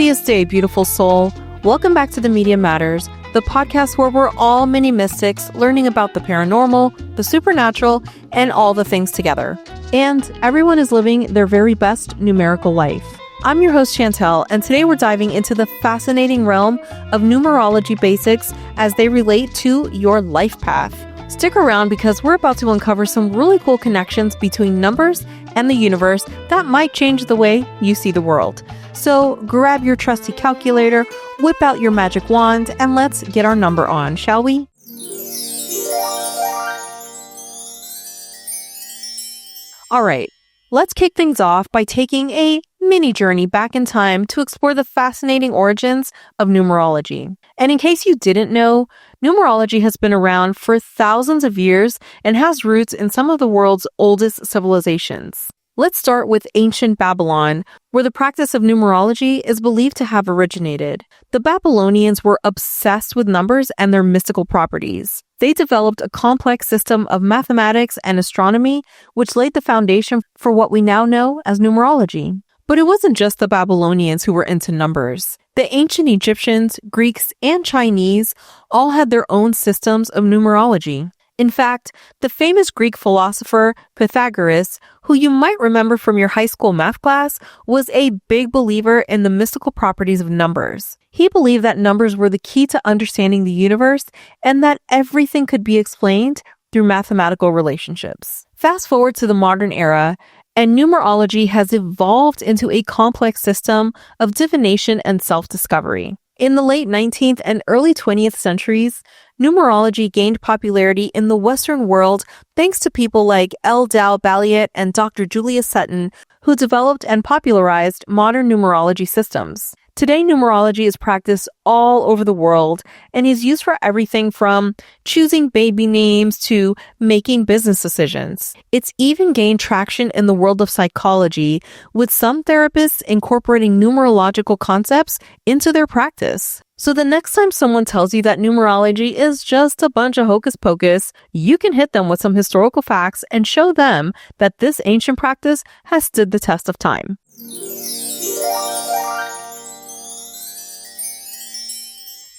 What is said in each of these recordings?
Happiest day, beautiful soul. Welcome back to The Media Matters, the podcast where we're all mini mystics learning about the paranormal, the supernatural, and all the things together. And everyone is living their very best numerical life. I'm your host, Chantel, and today we're diving into the fascinating realm of numerology basics as they relate to your life path. Stick around because we're about to uncover some really cool connections between numbers and the universe that might change the way you see the world. So grab your trusty calculator, whip out your magic wand, and let's get our number on, shall we? All right, let's kick things off by taking a mini journey back in time to explore the fascinating origins of numerology. And in case you didn't know, numerology has been around for thousands of years and has roots in some of the world's oldest civilizations. Let's start with ancient Babylon, where the practice of numerology is believed to have originated. The Babylonians were obsessed with numbers and their mystical properties. They developed a complex system of mathematics and astronomy, which laid the foundation for what we now know as numerology. But it wasn't just the Babylonians who were into numbers. The ancient Egyptians, Greeks, and Chinese all had their own systems of numerology. In fact, the famous Greek philosopher Pythagoras, who you might remember from your high school math class, was a big believer in the mystical properties of numbers. He believed that numbers were the key to understanding the universe and that everything could be explained through mathematical relationships. Fast forward to the modern era, and numerology has evolved into a complex system of divination and self-discovery. In the late 19th and early 20th centuries, numerology gained popularity in the Western world thanks to people like L. Dow Balliet and Dr. Julius Sutton, who developed and popularized modern numerology systems. Today, numerology is practiced all over the world and is used for everything from choosing baby names to making business decisions. It's even gained traction in the world of psychology, with some therapists incorporating numerological concepts into their practice. So the next time someone tells you that numerology is just a bunch of hocus pocus, you can hit them with some historical facts and show them that this ancient practice has stood the test of time.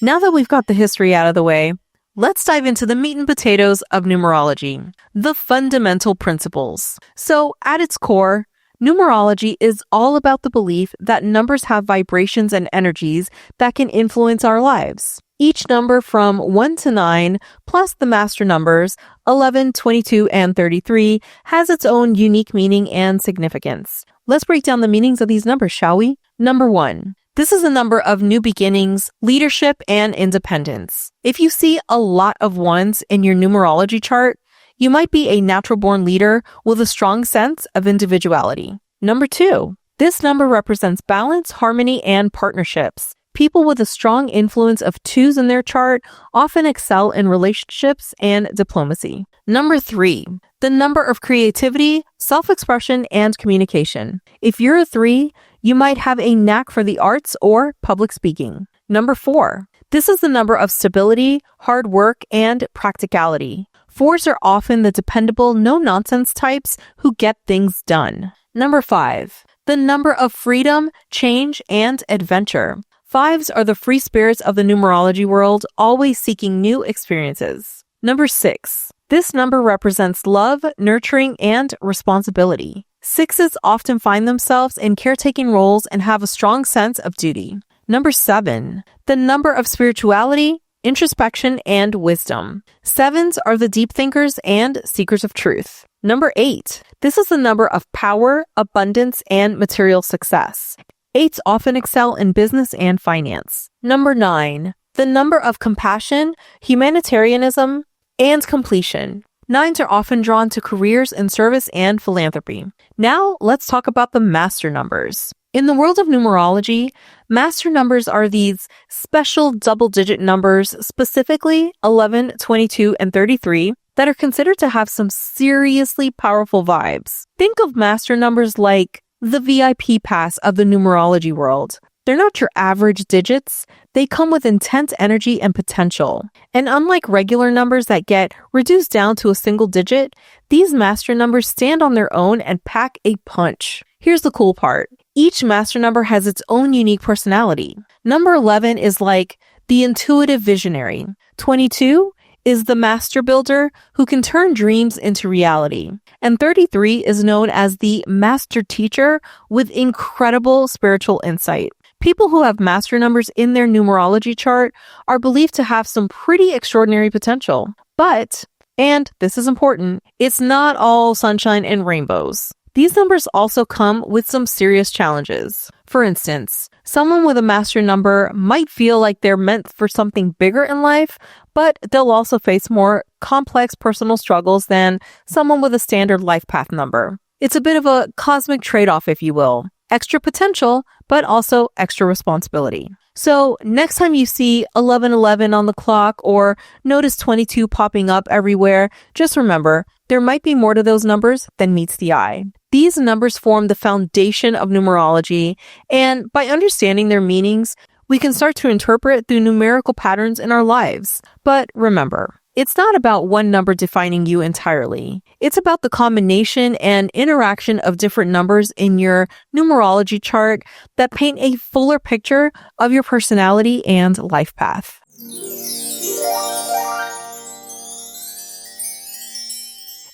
Now that we've got the history out of the way, let's dive into the meat and potatoes of numerology, the fundamental principles. So at its core, numerology is all about the belief that numbers have vibrations and energies that can influence our lives. Each number from 1 to 9, plus the master numbers 11, 22, and 33, has its own unique meaning and significance. Let's break down the meanings of these numbers, shall we? Number 1. This is a number of new beginnings, leadership, and independence. If you see a lot of ones in your numerology chart, you might be a natural-born leader with a strong sense of individuality. Number 2. This number represents balance, harmony, and partnerships. People with a strong influence of 2s in their chart often excel in relationships and diplomacy. Number 3. The number of creativity, self-expression, and communication. If you're a 3, you might have a knack for the arts or public speaking. Number 4. This is the number of stability, hard work, and practicality. 4s are often the dependable, no-nonsense types who get things done. Number 5. The number of freedom, change, and adventure. 5s are the free spirits of the numerology world, always seeking new experiences. Number 6. This number represents love, nurturing, and responsibility. 6s often find themselves in caretaking roles and have a strong sense of duty. Number 7. The number of spirituality, introspection, and wisdom. 7s are the deep thinkers and seekers of truth. Number 8. This is the number of power, abundance, and material success. 8s often excel in business and finance. Number 9. The number of compassion, humanitarianism, and completion. 9s are often drawn to careers in service and philanthropy. Now, let's talk about the master numbers. In the world of numerology, master numbers are these special double-digit numbers, specifically 11, 22, and 33, that are considered to have some seriously powerful vibes. Think of master numbers like the VIP pass of the numerology world. They're not your average digits. They come with intense energy and potential. And unlike regular numbers that get reduced down to a single digit, these master numbers stand on their own and pack a punch. Here's the cool part. Each master number has its own unique personality. Number 11 is like the intuitive visionary. 22 is the master builder who can turn dreams into reality. And 33 is known as the master teacher with incredible spiritual insight. People who have master numbers in their numerology chart are believed to have some pretty extraordinary potential. But, and this is important, it's not all sunshine and rainbows. These numbers also come with some serious challenges. For instance, someone with a master number might feel like they're meant for something bigger in life, but they'll also face more complex personal struggles than someone with a standard life path number. It's a bit of a cosmic trade-off, if you will. Extra potential, but also extra responsibility. So next time you see 1111 on the clock or notice 22 popping up everywhere, just remember, there might be more to those numbers than meets the eye. These numbers form the foundation of numerology, and by understanding their meanings, we can start to interpret through numerical patterns in our lives. But remember, it's not about one number defining you entirely. It's about the combination and interaction of different numbers in your numerology chart that paint a fuller picture of your personality and life path.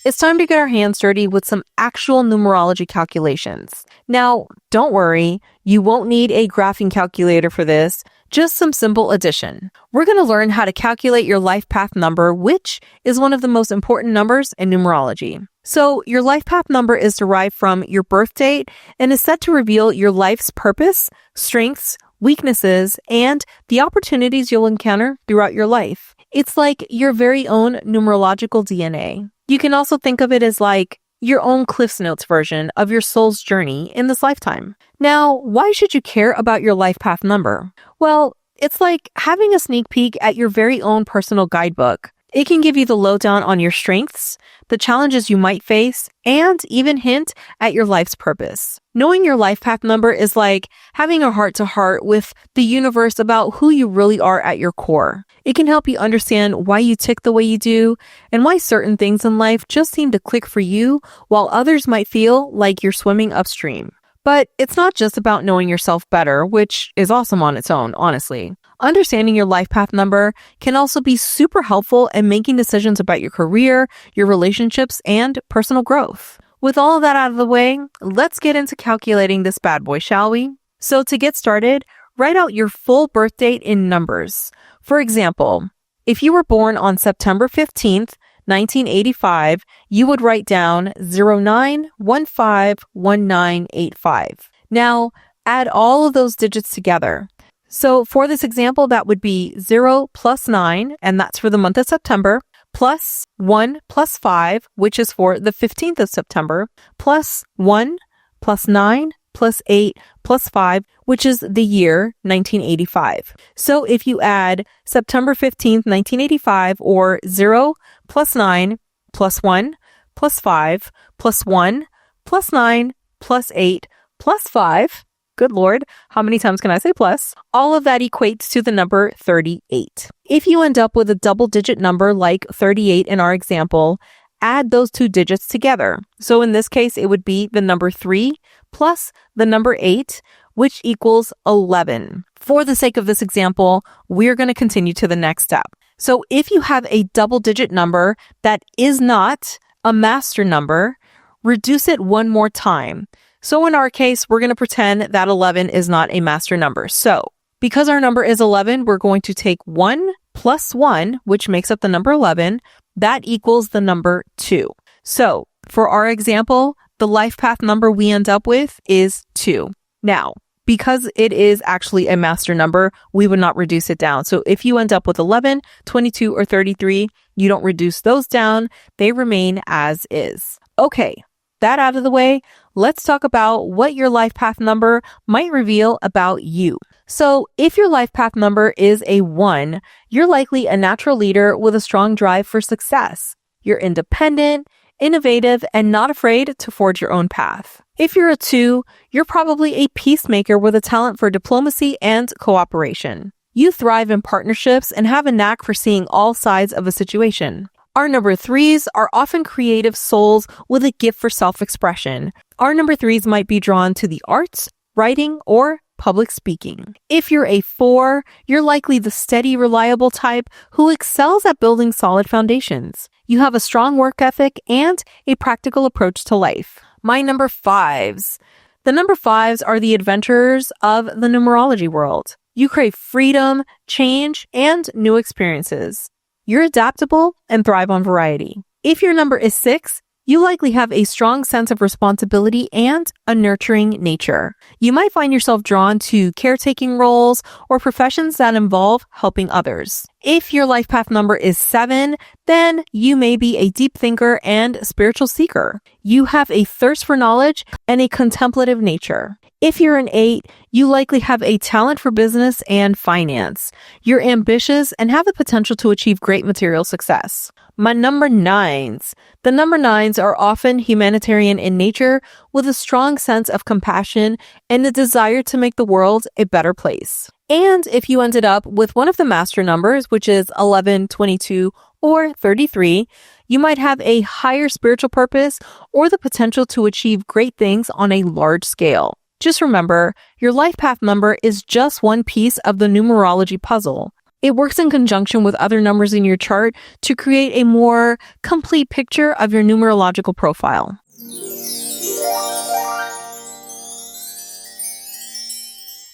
It's time to get our hands dirty with some actual numerology calculations. Now, don't worry, you won't need a graphing calculator for this, just some simple addition. We're going to learn how to calculate your life path number, which is one of the most important numbers in numerology. So, your life path number is derived from your birth date and is set to reveal your life's purpose, strengths, weaknesses, and the opportunities you'll encounter throughout your life. It's like your very own numerological DNA. You can also think of it as like your own Cliff's Notes version of your soul's journey in this lifetime. Now, why should you care about your life path number? Well, it's like having a sneak peek at your very own personal guidebook. It can give you the lowdown on your strengths, the challenges you might face, and even hint at your life's purpose. Knowing your life path number is like having a heart-to-heart with the universe about who you really are at your core. It can help you understand why you tick the way you do and why certain things in life just seem to click for you while others might feel like you're swimming upstream. But it's not just about knowing yourself better, which is awesome on its own, honestly. Understanding your life path number can also be super helpful in making decisions about your career, your relationships, and personal growth. With all of that out of the way, let's get into calculating this bad boy, shall we? So to get started, write out your full birth date in numbers. For example, if you were born on September 15th, 1985, you would write down 09151985. Now, add all of those digits together. So for this example, that would be 0 plus 9, and that's for the month of September, plus 1 plus 5, which is for the 15th of September, plus 1 plus 9 plus 8 plus 5, which is the year 1985. So if you add September 15th, 1985, or 0 plus 9 plus 1 plus 5 plus 1 plus 9 plus 8 plus 5, good Lord, how many times can I say plus? All of that equates to the number 38. If you end up with a double-digit number like 38 in our example, add those two digits together. So in this case, it would be the number 3 plus the number 8, which equals 11. For the sake of this example, we're going to continue to the next step. So if you have a double-digit number that is not a master number, reduce it one more time. So in our case, we're going to pretend that 11 is not a master number. So because our number is 11, we're going to take 1 plus 1, which makes up the number 11. That equals the number 2. So for our example, the life path number we end up with is 2. Now, because it is actually a master number, we would not reduce it down. So if you end up with 11, 22, or 33, you don't reduce those down. They remain as is. Okay, that out of the way, let's talk about what your life path number might reveal about you. So if your life path number is a 1, you're likely a natural leader with a strong drive for success. You're independent, innovative, and not afraid to forge your own path. If you're a 2, you're probably a peacemaker with a talent for diplomacy and cooperation. You thrive in partnerships and have a knack for seeing all sides of a situation. Our number 3s are often creative souls with a gift for self-expression. Our number 3s might be drawn to the arts, writing, or public speaking. If you're a 4, you're likely the steady, reliable type who excels at building solid foundations. You have a strong work ethic and a practical approach to life. My number 5s. The number 5s are the adventurers of the numerology world. You crave freedom, change, and new experiences. You're adaptable and thrive on variety. If your number is 6, you likely have a strong sense of responsibility and a nurturing nature. You might find yourself drawn to caretaking roles or professions that involve helping others. If your life path number is 7, then you may be a deep thinker and spiritual seeker. You have a thirst for knowledge and a contemplative nature. If you're an 8, you likely have a talent for business and finance. You're ambitious and have the potential to achieve great material success. My number 9s. The number 9s are often humanitarian in nature with a strong sense of compassion and a desire to make the world a better place. And if you ended up with one of the master numbers, which is 11, 22, or 33, you might have a higher spiritual purpose or the potential to achieve great things on a large scale. Just remember, your life path number is just one piece of the numerology puzzle. It works in conjunction with other numbers in your chart to create a more complete picture of your numerological profile.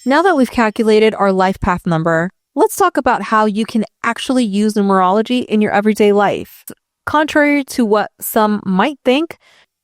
Now that we've calculated our life path number, let's talk about how you can actually use numerology in your everyday life. Contrary to what some might think,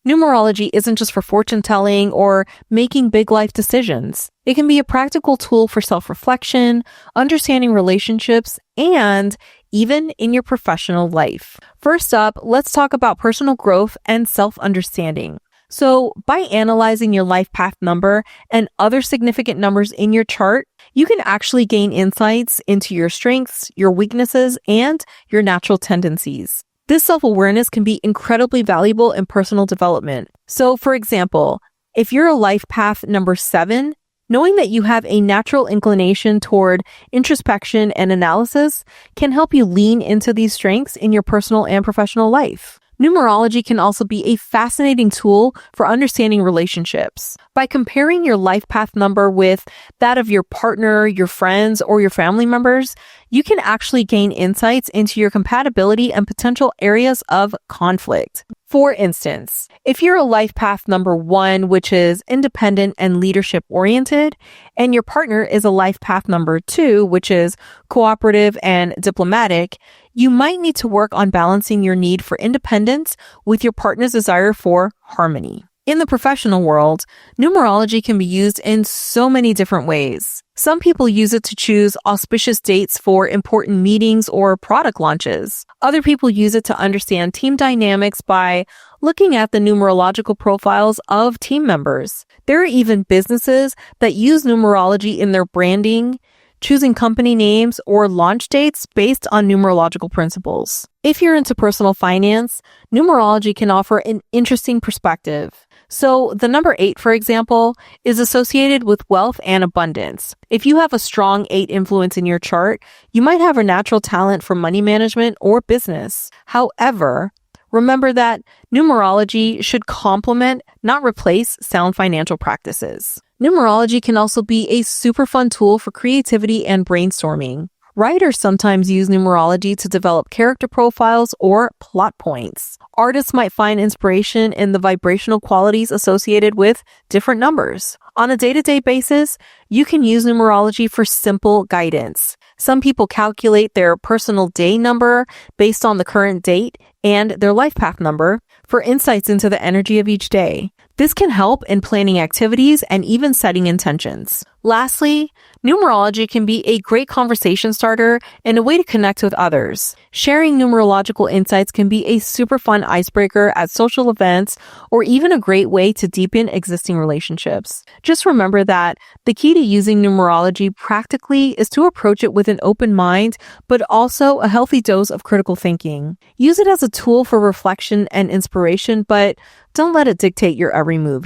numerology isn't just for fortune telling or making big life decisions. It can be a practical tool for self-reflection, understanding relationships, and even in your professional life. First up, let's talk about personal growth and self-understanding. So by analyzing your life path number and other significant numbers in your chart, you can actually gain insights into your strengths, your weaknesses, and your natural tendencies. This self-awareness can be incredibly valuable in personal development. So for example, if you're a life path number 7, knowing that you have a natural inclination toward introspection and analysis can help you lean into these strengths in your personal and professional life. Numerology can also be a fascinating tool for understanding relationships. By comparing your life path number with that of your partner, your friends, or your family members, you can actually gain insights into your compatibility and potential areas of conflict. For instance, if you're a life path number 1, which is independent and leadership oriented, and your partner is a life path number 2, which is cooperative and diplomatic, you might need to work on balancing your need for independence with your partner's desire for harmony. In the professional world, numerology can be used in so many different ways. Some people use it to choose auspicious dates for important meetings or product launches. Other people use it to understand team dynamics by looking at the numerological profiles of team members. There are even businesses that use numerology in their branding, choosing company names or launch dates based on numerological principles. If you're into personal finance, numerology can offer an interesting perspective. So the number 8, for example, is associated with wealth and abundance. If you have a strong 8 influence in your chart, you might have a natural talent for money management or business. However, remember that numerology should complement, not replace, sound financial practices. Numerology can also be a super fun tool for creativity and brainstorming. Writers sometimes use numerology to develop character profiles or plot points. Artists might find inspiration in the vibrational qualities associated with different numbers. On a day-to-day basis, you can use numerology for simple guidance. Some people calculate their personal day number based on the current date and their life path number for insights into the energy of each day. This can help in planning activities and even setting intentions. Lastly, numerology can be a great conversation starter and a way to connect with others. Sharing numerological insights can be a super fun icebreaker at social events or even a great way to deepen existing relationships. Just remember that the key to using numerology practically is to approach it with an open mind, but also a healthy dose of critical thinking. Use it as a tool for reflection and inspiration inspiration, but don't let it dictate your every move,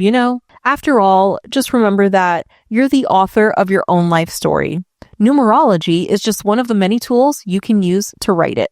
After all, just remember that you're the author of your own life story. Numerology is just one of the many tools you can use to write it.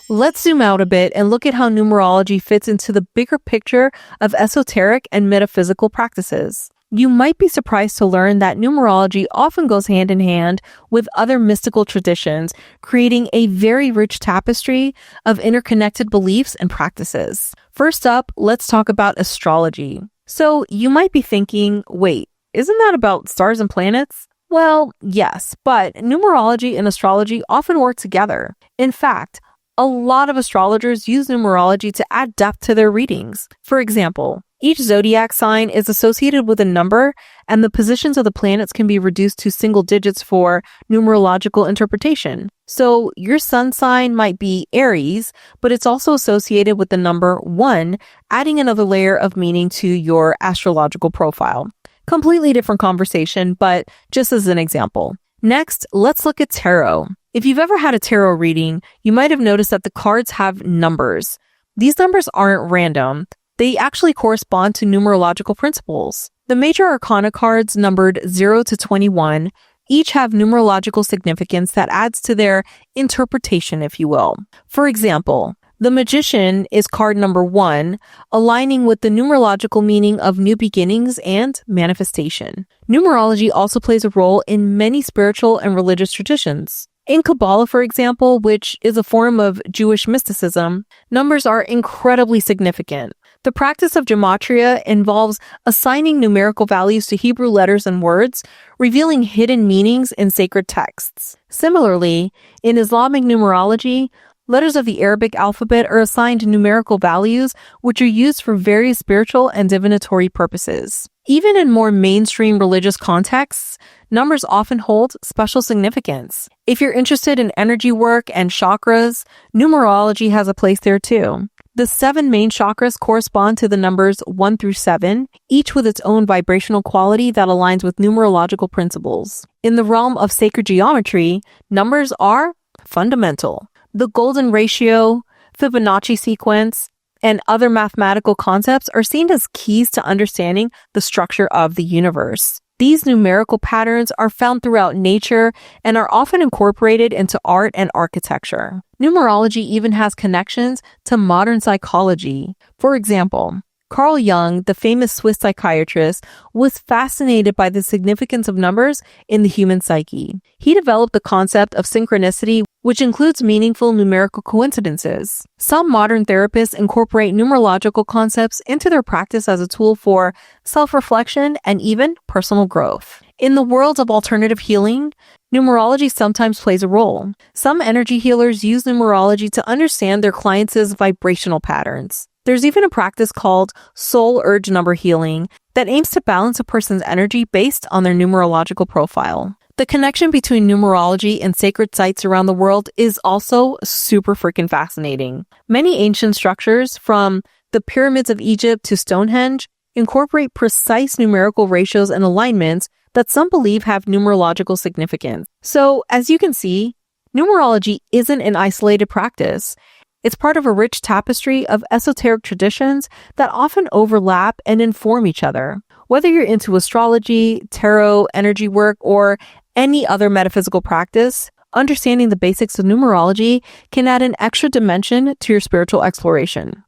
Let's zoom out a bit and look at how numerology fits into the bigger picture of esoteric and metaphysical practices. You might be surprised to learn that numerology often goes hand in hand with other mystical traditions, creating a very rich tapestry of interconnected beliefs and practices. First up, let's talk about astrology. So you might be thinking, wait, isn't that about stars and planets? Well, yes, but numerology and astrology often work together. In fact, a lot of astrologers use numerology to add depth to their readings. For example, each zodiac sign is associated with a number, and the positions of the planets can be reduced to single digits for numerological interpretation. So your sun sign might be Aries, but it's also associated with the number 1, adding another layer of meaning to your astrological profile. Completely different conversation, but just as an example. Next, let's look at tarot. If you've ever had a tarot reading, you might have noticed that the cards have numbers. These numbers aren't random. They actually correspond to numerological principles. The major arcana cards numbered 0 to 21 each have numerological significance that adds to their interpretation, if you will. For example, the Magician is card number 1, aligning with the numerological meaning of new beginnings and manifestation. Numerology also plays a role in many spiritual and religious traditions. In Kabbalah, for example, which is a form of Jewish mysticism, numbers are incredibly significant. The practice of gematria involves assigning numerical values to Hebrew letters and words, revealing hidden meanings in sacred texts. Similarly, in Islamic numerology, letters of the Arabic alphabet are assigned numerical values, which are used for various spiritual and divinatory purposes. Even in more mainstream religious contexts, numbers often hold special significance. If you're interested in energy work and chakras, numerology has a place there too. The 7 main chakras correspond to the numbers 1 through 7, each with its own vibrational quality that aligns with numerological principles. In the realm of sacred geometry, numbers are fundamental. The golden ratio, Fibonacci sequence, and other mathematical concepts are seen as keys to understanding the structure of the universe. These numerical patterns are found throughout nature and are often incorporated into art and architecture. Numerology even has connections to modern psychology. For example, Carl Jung, the famous Swiss psychiatrist, was fascinated by the significance of numbers in the human psyche. He developed the concept of synchronicity, which includes meaningful numerical coincidences. Some modern therapists incorporate numerological concepts into their practice as a tool for self-reflection and even personal growth. In the world of alternative healing, numerology sometimes plays a role. Some energy healers use numerology to understand their clients' vibrational patterns. There's even a practice called soul urge number healing that aims to balance a person's energy based on their numerological profile. The connection between numerology and sacred sites around the world is also super freaking fascinating. Many ancient structures, from the pyramids of Egypt to Stonehenge, incorporate precise numerical ratios and alignments that some believe have numerological significance. So, as you can see, numerology isn't an isolated practice. It's part of a rich tapestry of esoteric traditions that often overlap and inform each other. Whether you're into astrology, tarot, energy work, or any other metaphysical practice, understanding the basics of numerology can add an extra dimension to your spiritual exploration.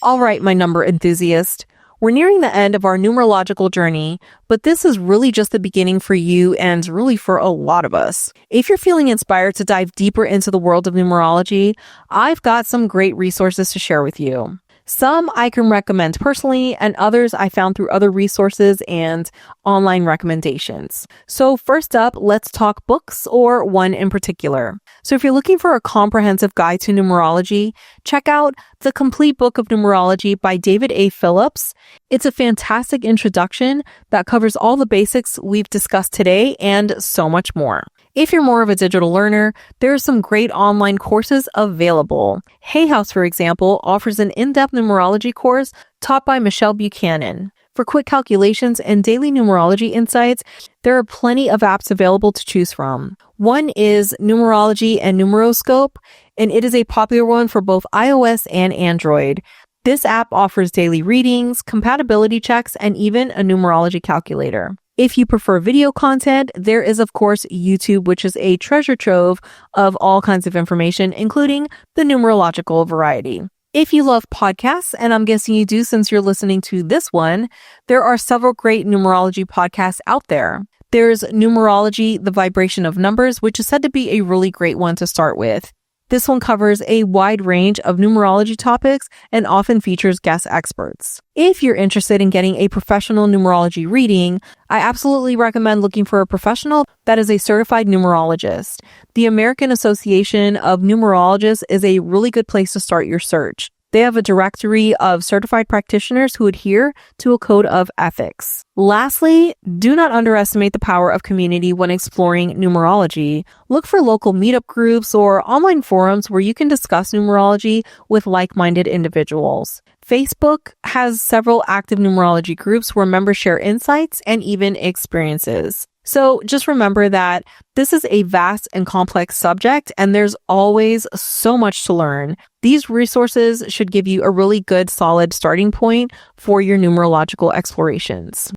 All right, my number enthusiast. We're nearing the end of our numerological journey, but this is really just the beginning for you and really for a lot of us. If you're feeling inspired to dive deeper into the world of numerology, I've got some great resources to share with you. Some I can recommend personally, and others I found through other resources and online recommendations. So first up, let's talk books, or one in particular. So if you're looking for a comprehensive guide to numerology, check out The Complete Book of Numerology by David A. Phillips. It's a fantastic introduction that covers all the basics we've discussed today and so much more. If you're more of a digital learner, there are some great online courses available. Hay House, for example, offers an in-depth numerology course taught by Michelle Buchanan. For quick calculations and daily numerology insights, there are plenty of apps available to choose from. One is Numerology and Numeroscope, and it is a popular one for both iOS and Android. This app offers daily readings, compatibility checks, and even a numerology calculator. If you prefer video content, there is, of course, YouTube, which is a treasure trove of all kinds of information, including the numerological variety. If you love podcasts, and I'm guessing you do since you're listening to this one, there are several great numerology podcasts out there. There's Numerology, The Vibration of Numbers, which is said to be a really great one to start with. This one covers a wide range of numerology topics and often features guest experts. If you're interested in getting a professional numerology reading, I absolutely recommend looking for a professional that is a certified numerologist. The American Association of Numerologists is a really good place to start your search. They have a directory of certified practitioners who adhere to a code of ethics. Lastly, do not underestimate the power of community when exploring numerology. Look for local meetup groups or online forums where you can discuss numerology with like-minded individuals. Facebook has several active numerology groups where members share insights and even experiences. So just remember that this is a vast and complex subject, and there's always so much to learn. These resources should give you a really good, solid starting point for your numerological explorations.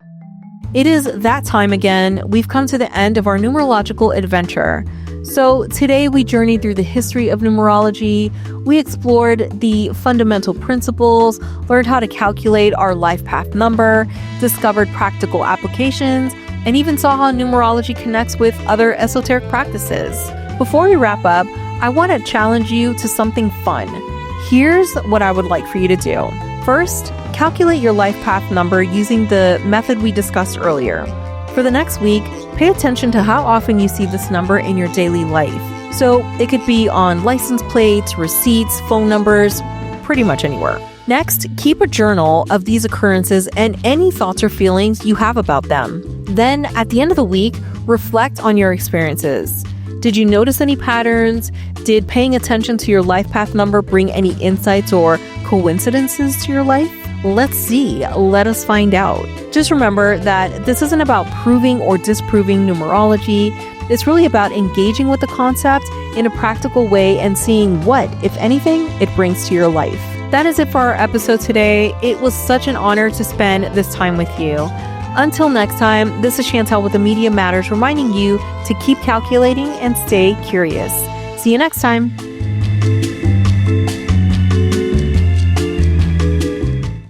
It is that time again. We've come to the end of our numerological adventure. So today we journeyed through the history of numerology. We explored the fundamental principles, learned how to calculate our life path number, discovered practical applications, and even saw how numerology connects with other esoteric practices. Before we wrap up, I want to challenge you to something fun. Here's what I would like for you to do. First, calculate your life path number using the method we discussed earlier. For the next week, pay attention to how often you see this number in your daily life. So it could be on license plates, receipts, phone numbers, pretty much anywhere. Next, keep a journal of these occurrences and any thoughts or feelings you have about them. Then, at the end of the week, reflect on your experiences. Did you notice any patterns? Did paying attention to your life path number bring any insights or coincidences to your life? Let's see. Let us find out. Just remember that this isn't about proving or disproving numerology. It's really about engaging with the concept in a practical way and seeing what, if anything, it brings to your life. That is it for our episode today. It was such an honor to spend this time with you. Until next time, this is Chantel with the Media Matters reminding you to keep calculating and stay curious. See you next time.